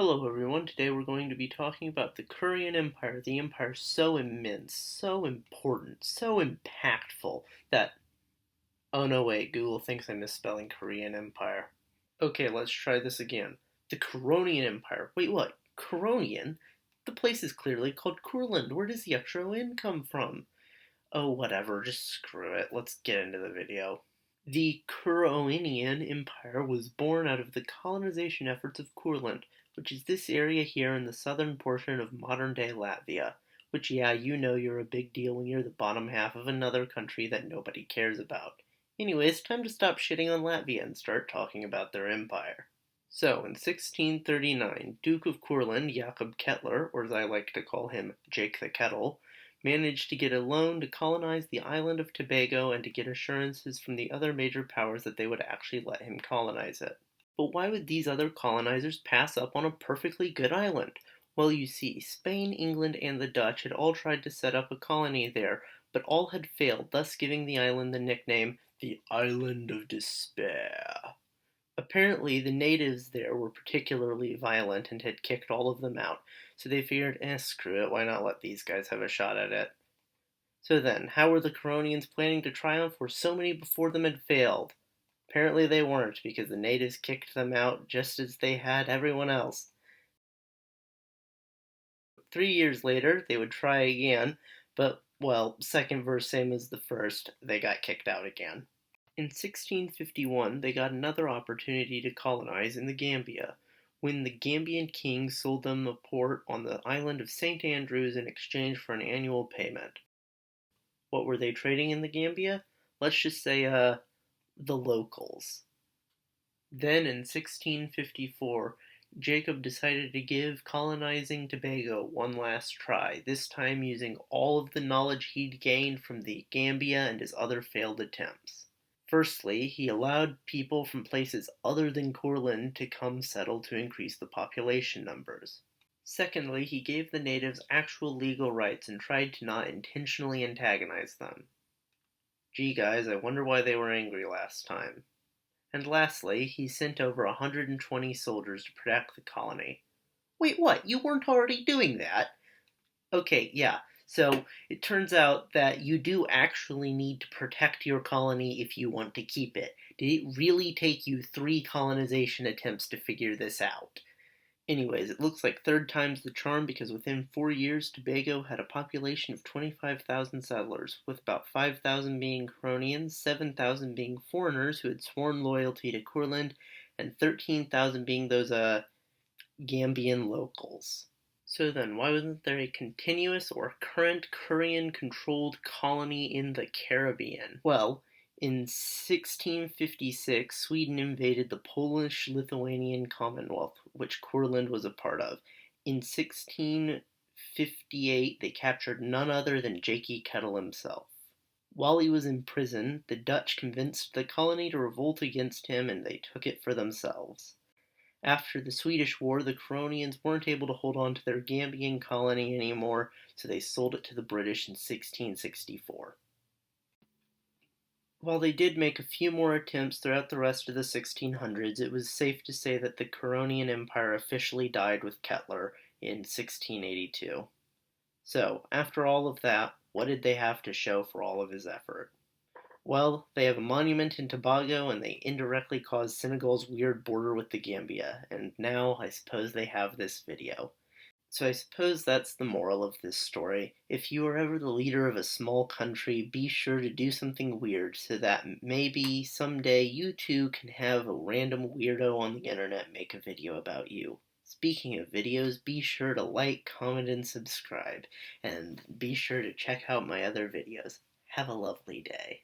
Hello everyone, today we're going to be talking about the Couronian Empire. The empire so immense, so important, so impactful that... Oh no wait, Google thinks I'm misspelling Korean Empire. Okay, let's try this again. The Couronian Empire. Wait, what? Couronian? The place is clearly called Courland. Where does the extra N come from? Oh, whatever, just screw it. Let's get into the video. The Couronian Empire was born out of the colonization efforts of Courland, which is this area here in the southern portion of modern-day Latvia. Which, yeah, you know you're a big deal when you're the bottom half of another country that nobody cares about. Anyways, time to stop shitting on Latvia and start talking about their empire. So, in 1639, Duke of Courland, Jakob Kettler, or as I like to call him, Jake the Kettle, managed to get a loan to colonize the island of Tobago and to get assurances from the other major powers that they would actually let him colonize it. But why would these other colonizers pass up on a perfectly good island? Well, you see, Spain, England, and the Dutch had all tried to set up a colony there, but all had failed, thus giving the island the nickname the Island of Despair. Apparently, the natives there were particularly violent and had kicked all of them out, so they figured, screw it, why not let these guys have a shot at it? So then, how were the Couronians planning to triumph where so many before them had failed? Apparently they weren't, because the natives kicked them out just as they had everyone else. 3 years later, they would try again, but, well, second verse same as the first, they got kicked out again. In 1651, they got another opportunity to colonize in the Gambia, when the Gambian king sold them a port on the island of St. Andrews in exchange for an annual payment. What were they trading in the Gambia? Let's just say, the locals. Then in 1654, Jacob decided to give colonizing Tobago one last try, this time using all of the knowledge he'd gained from the Gambia and his other failed attempts. Firstly, he allowed people from places other than Courland to come settle to increase the population numbers. Secondly, he gave the natives actual legal rights and tried to not intentionally antagonize them. Gee guys, I wonder why they were angry last time. And lastly, he sent over 120 soldiers to protect the colony. Wait, what? You weren't already doing that? Okay, yeah. So it turns out that you do actually need to protect your colony if you want to keep it. Did it really take you 3 colonization attempts to figure this out? Anyways, it looks like third time's the charm because within 4 years, Tobago had a population of 25,000 settlers, with about 5,000 being Couronians, 7,000 being foreigners who had sworn loyalty to Courland, and 13,000 being those, Gambian locals. So then, why wasn't there a continuous or current Korean-controlled colony in the Caribbean? Well, in 1656, Sweden invaded the Polish-Lithuanian Commonwealth, which Courland was a part of. In 1658, they captured none other than Jakey Kettle himself. While he was in prison, the Dutch convinced the colony to revolt against him, and they took it for themselves. After the Swedish War, the Couronians weren't able to hold on to their Gambian colony anymore, so they sold it to the British in 1664. While they did make a few more attempts throughout the rest of the 1600s, it was safe to say that the Couronian Empire officially died with Kettler in 1682. So, after all of that, what did they have to show for all of his effort? Well, they have a monument in Tobago, and they indirectly caused Senegal's weird border with the Gambia, and now I suppose they have this video. So I suppose that's the moral of this story. If you are ever the leader of a small country, be sure to do something weird so that maybe someday you too can have a random weirdo on the internet make a video about you. Speaking of videos, be sure to like, comment, and subscribe, and be sure to check out my other videos. Have a lovely day.